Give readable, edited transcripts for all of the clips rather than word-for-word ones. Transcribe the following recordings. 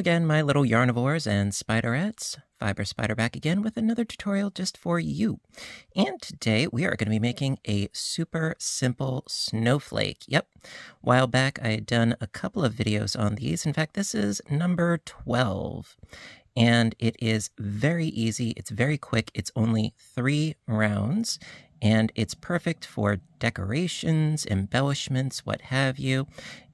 again, my little yarnivores and spiderettes. Fiber Spider back again with another tutorial just for you. And today we are going to be making a super simple snowflake. Yep, a while back I had done a couple of videos on these. In fact, this is number 12. And it is very easy. It's very quick. It's only 3 rounds. And it's perfect for decorations, embellishments, what have you.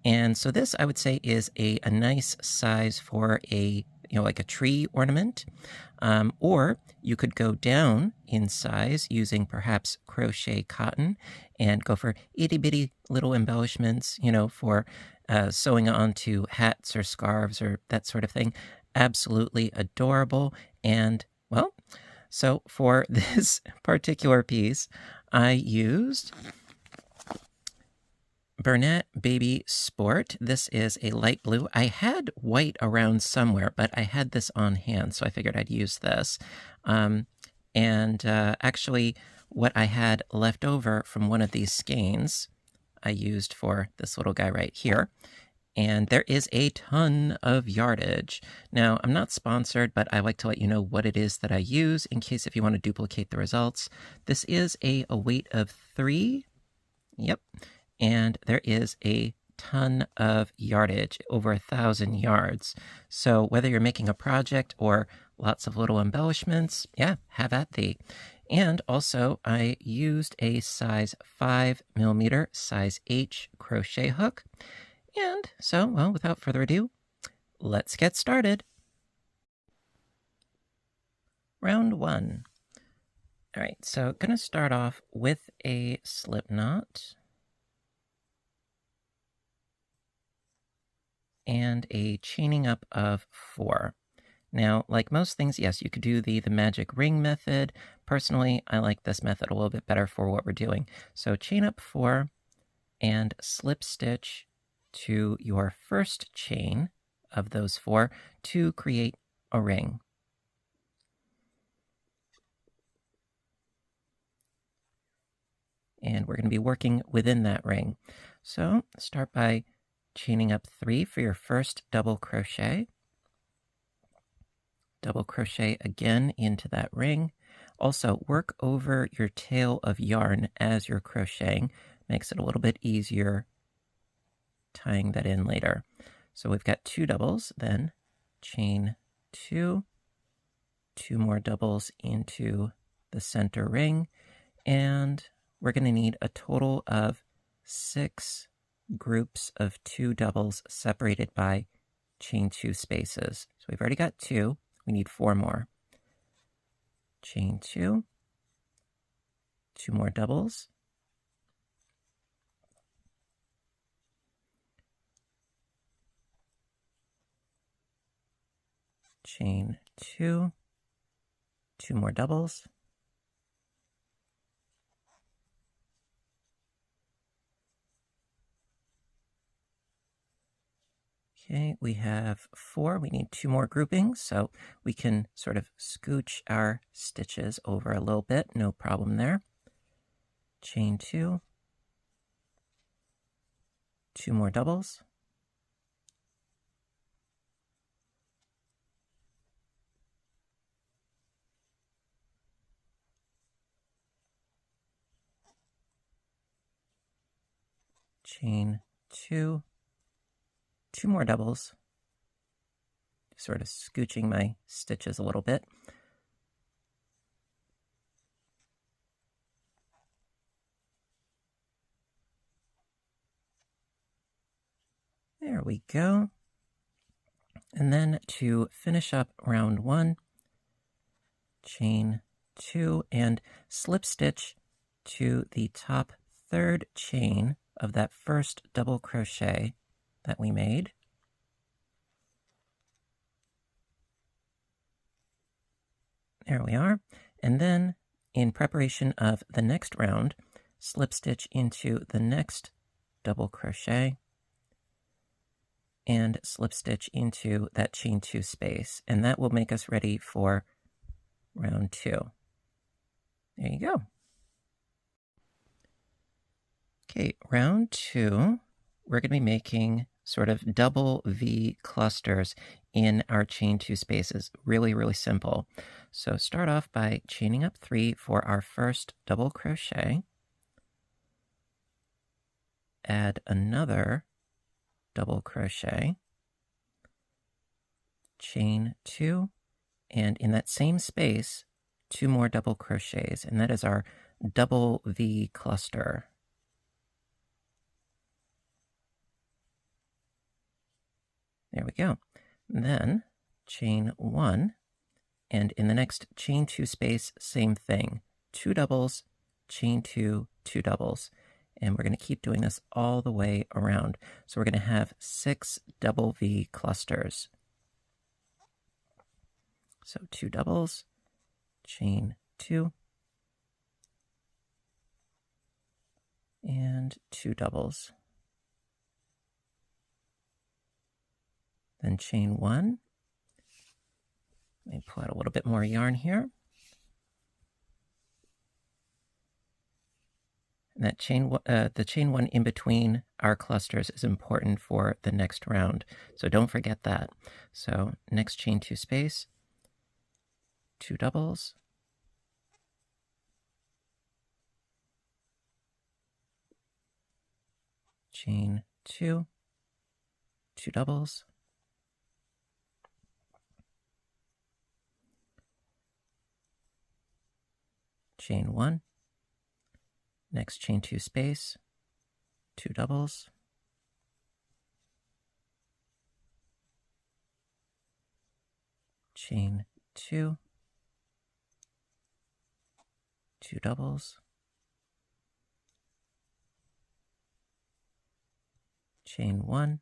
And so this, I would say, is a nice size for a, like a tree ornament. Or you could go down in size using perhaps crochet cotton and go for itty bitty little embellishments, for sewing onto hats or scarves or that sort of thing. Absolutely adorable. And well, so for this particular piece, I used Bernat Baby Sport. This is a light blue. I had white around somewhere, but I had this on hand, so I figured I'd use this. Actually, what I had left over from one of these skeins, I used for this little guy right here. And there is a ton of yardage. Now, I'm not sponsored, but I like to let you know what it is that I use in case if you want to duplicate the results. This is a weight of 3. Yep. And there is a ton of yardage, over 1,000 yards. So whether you're making a project or lots of little embellishments, yeah, have at thee. And also, I used a size 5mm, size H crochet hook. And so, well, without further ado, let's get started. Round 1. All right, so going to start off with a slip knot and a chaining up of 4. Now, like most things, yes, you could do the magic ring method. Personally, I like this method a little bit better for what we're doing. So chain up 4 and slip stitch to your first chain of those 4 to create a ring. And we're going to be working within that ring. So start by chaining up 3 for your first double crochet. Double crochet again into that ring. Also, work over your tail of yarn as you're crocheting. Makes it a little bit easier tying that in later. So we've got 2 doubles, then chain 2, 2 more doubles into the center ring, and we're going to need a total of 6 groups of 2 doubles separated by chain 2 spaces. So we've already got 2, we need 4 more. Chain 2, 2 more doubles, chain 2, 2 more doubles, okay, we have 4, we need 2 more groupings, so we can sort of scooch our stitches over a little bit, no problem there. Chain 2, 2 more doubles, chain 2, 2 more doubles, sort of scooching my stitches a little bit. There we go. And then to finish up round 1, chain 2 and slip stitch to the top 3rd chain of that first double crochet that we made. There we are. And then in preparation of the next round, slip stitch into the next double crochet and slip stitch into that chain 2 space. And that will make us ready for round 2. There you go. Okay, round 2, we're going to be making sort of double V clusters in our chain 2 spaces. Really, really simple. So start off by chaining up 3 for our first double crochet. Add another double crochet, chain 2, and in that same space, 2 more double crochets, and that is our double V cluster. There we go. Then chain 1, and in the next chain 2 space, same thing. 2 doubles, chain 2, 2 doubles. And we're going to keep doing this all the way around. So we're going to have 6 double V clusters. So 2 doubles, chain 2, and 2 doubles. Then chain 1. Let me pull out a little bit more yarn here. And that the chain 1 in between our clusters is important for the next round. So don't forget that. So next chain 2 space, 2 doubles, chain 2, 2 doubles, chain 1, next chain 2 space, 2 doubles, chain 2, 2 doubles, chain 1,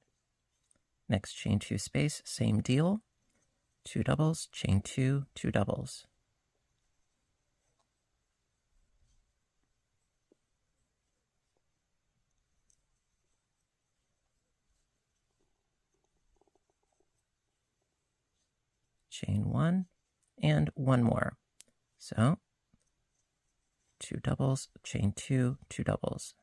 next chain 2 space, same deal, 2 doubles, chain 2, 2 doubles. Chain 1, and 1 more. So 2 doubles, chain 2, 2 doubles.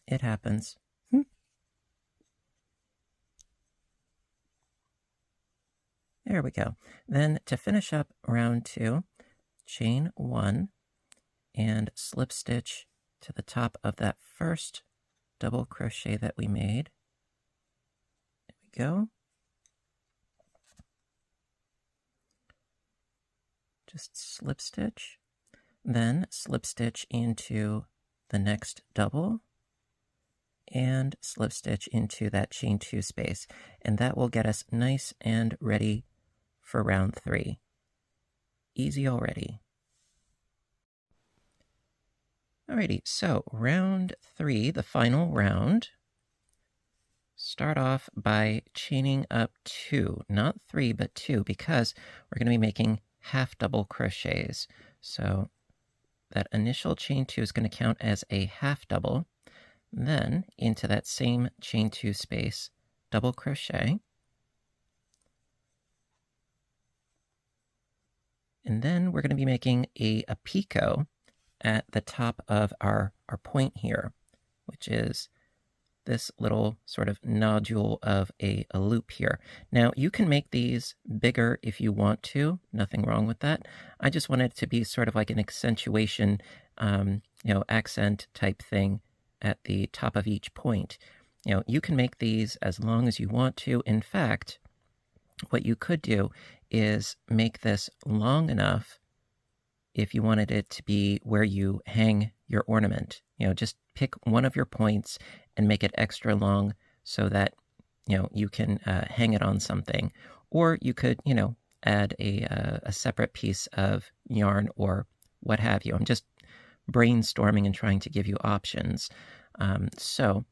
It happens. There we go. Then to finish up round 2, chain 1 and slip stitch to the top of that first double crochet that we made. There we go. Just slip stitch, then slip stitch into the next double and slip stitch into that chain 2 space, and that will get us nice and ready for round 3. Easy already. Alrighty, so round 3, the final round. Start off by chaining up 2, not 3, but 2, because we're going to be making half double crochets. So that initial chain 2 is going to count as a half double. Then into that same chain 2 space, double crochet. And then we're going to be making a picot at the top of our point here, which is this little sort of nodule of a loop here. Now, you can make these bigger if you want to. Nothing wrong with that. I just want it to be sort of like an accentuation, accent type thing at the top of each point. You can make these as long as you want to. In fact, what you could do is make this long enough if you wanted it to be where you hang your ornament. Just pick one of your points and make it extra long so that, you can hang it on something. Or you could, add a separate piece of yarn or what have you. I'm just brainstorming and trying to give you options. So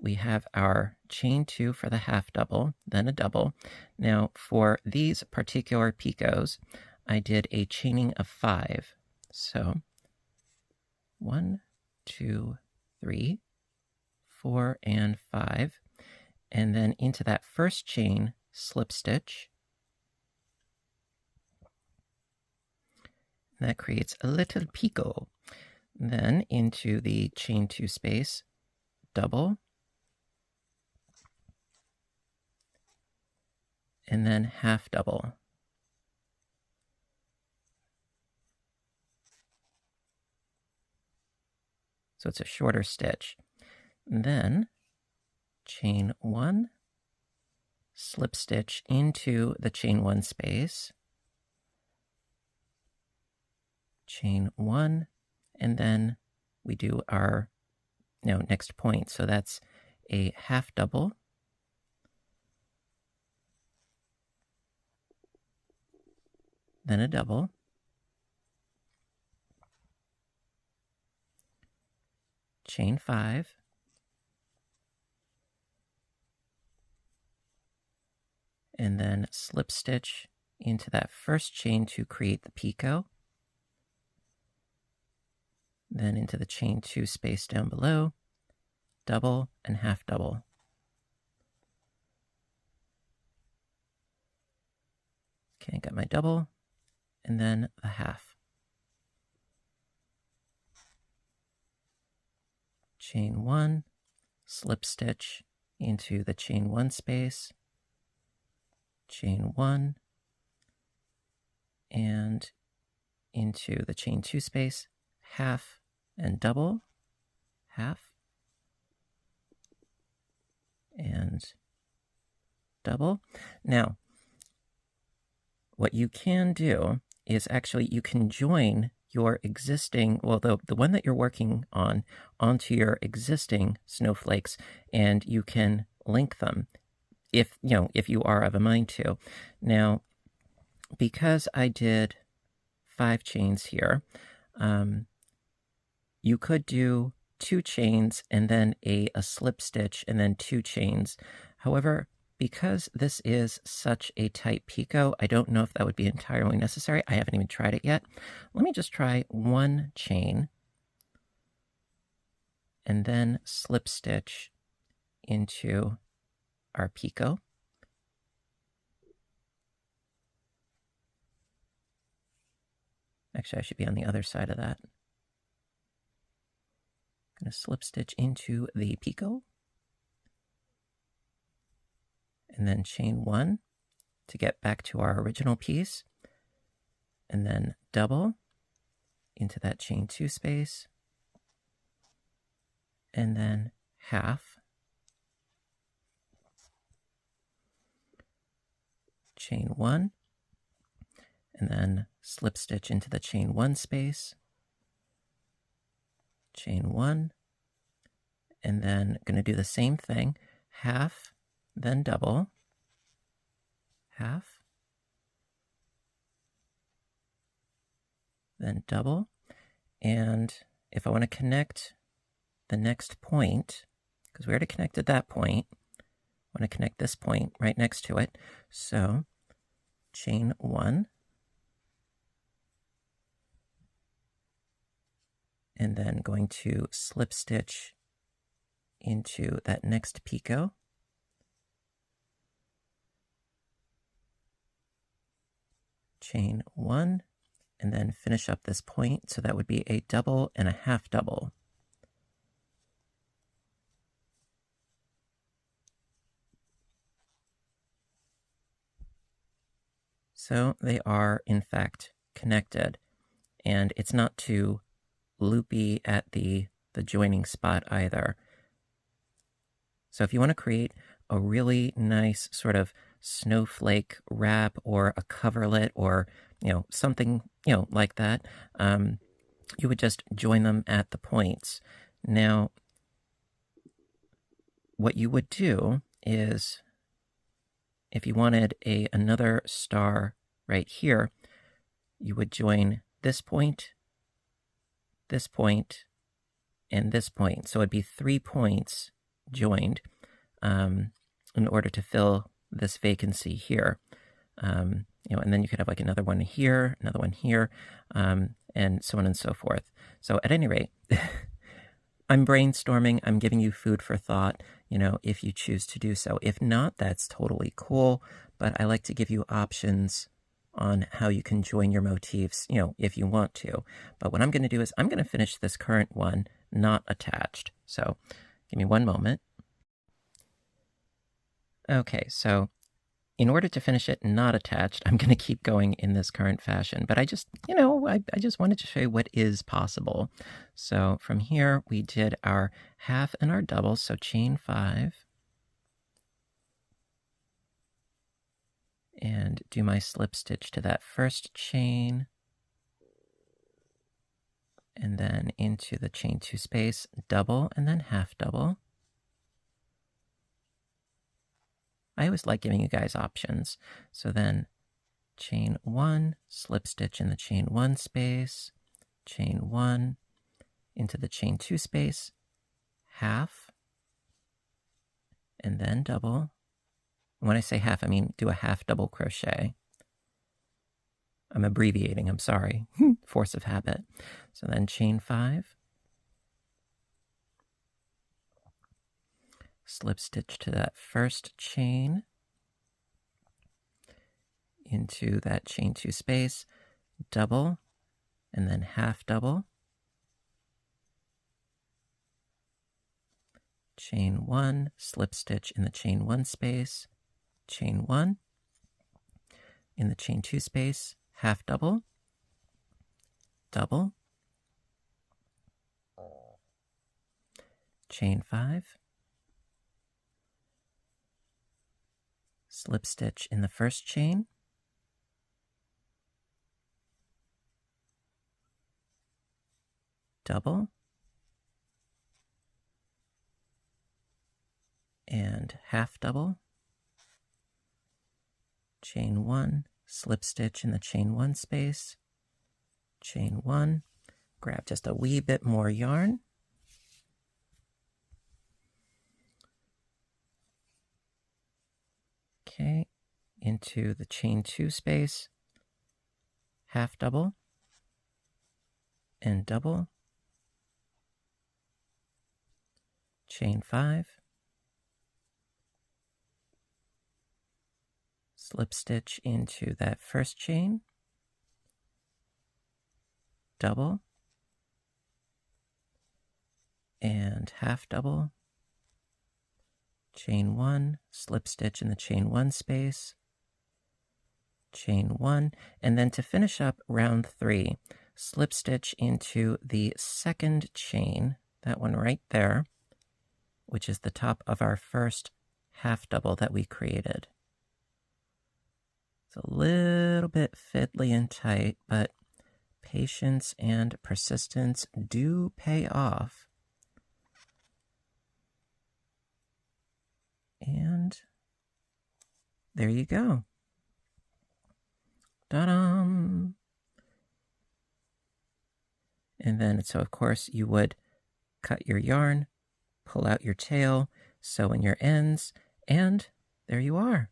we have our chain 2 for the half double, then a double. Now for these particular picots, I did a chaining of 5. So 1, 2, 3, 4, and 5. and then into that first chain, slip stitch. That creates a little picot. Then into the chain 2 space, double, and then half double. So it's a shorter stitch. Then chain 1, slip stitch into the chain 1 space, chain 1, and then we do our next point. So that's a half double, then a double, chain 5, and then slip stitch into that first chain to create the picot, then into the chain 2 space down below, double and half double. Okay, got my double, and then a half. Chain 1, slip stitch into the chain 1 space, chain 1, and into the chain 2 space, half and double, half, and double. Now, what you can do is actually you can join your existing, well, the one that you're working on onto your existing snowflakes, and you can link them if you are of a mind to. Now, because I did 5 chains here, you could do 2 chains and then a slip stitch and then 2 chains. However, because this is such a tight picot, I don't know if that would be entirely necessary. I haven't even tried it yet. Let me just try 1 chain and then slip stitch into our picot. Actually, I should be on the other side of that. I'm going to slip stitch into the picot, and then chain 1 to get back to our original piece, and then double into that chain 2 space, and then half, chain 1, and then slip stitch into the chain 1 space, chain 1, and then going to do the same thing, half, then double, half, then double, and if I want to connect the next point, because we already connected that point, I want to connect this point right next to it, so chain 1, and then going to slip stitch into that next picot, chain 1, and then finish up this point. So that would be a double and a half double. So they are, in fact, connected, and it's not too loopy at the joining spot either. So if you want to create a really nice sort of snowflake wrap or a coverlet or something like that, you would just join them at the points. Now, what you would do is, if you wanted another star right here, you would join this point, and this point. So it'd be 3 points joined in order to fill this vacancy here. And then you could have like another one here, and so on and so forth. So at any rate, I'm brainstorming, I'm giving you food for thought. if you choose to do so. If not, that's totally cool, but I like to give you options on how you can join your motifs, if you want to. But what I'm going to do is I'm going to finish this current one not attached. So give me one moment. Okay, so in order to finish it not attached, I'm going to keep going in this current fashion. But I just, I just wanted to show you what is possible. So from here, we did our half and our double, so chain 5. And do my slip stitch to that first chain. And then into the chain 2 space, double, and then half double. I always like giving you guys options. So then chain 1, slip stitch in the chain 1 space, chain 1 into the chain 2 space, half, and then double. When I say half, I mean do a half double crochet. I'm abbreviating, I'm sorry. Force of habit. So then chain 5, slip stitch to that first chain, into that chain 2 space, double, and then half double, chain 1, slip stitch in the chain 1 space, chain 1, in the chain 2 space, half double, double, chain 5, slip stitch in the first chain, double, and half double, chain 1, slip stitch in the chain 1 space, chain 1, grab just a wee bit more yarn, okay, into the chain 2 space, half double, and double, chain 5, slip stitch into that first chain, double, and half double, chain 1, slip stitch in the chain 1 space, chain 1, and then to finish up round 3, slip stitch into the second chain, that one right there, which is the top of our first half double that we created. It's a little bit fiddly and tight, but patience and persistence do pay off. And there you go. Ta-dam! And then, so of course, you would cut your yarn, pull out your tail, sew in your ends, and there you are.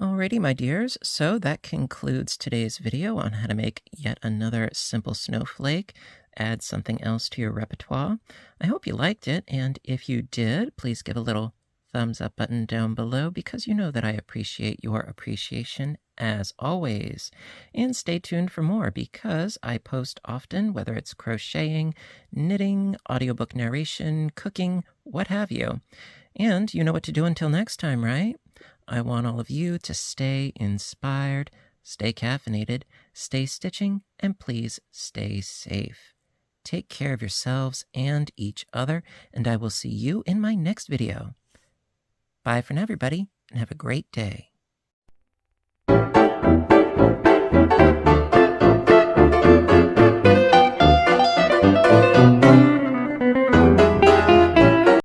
Alrighty, my dears, so that concludes today's video on how to make yet another simple snowflake. Add something else to your repertoire. I hope you liked it, and if you did, please give a little thumbs up button down below because you know that I appreciate your appreciation as always. And stay tuned for more because I post often, whether it's crocheting, knitting, audiobook narration, cooking, what have you. And you know what to do until next time, right? I want all of you to stay inspired, stay caffeinated, stay stitching, and please stay safe. Take care of yourselves and each other, and I will see you in my next video. Bye for now, everybody, and have a great day.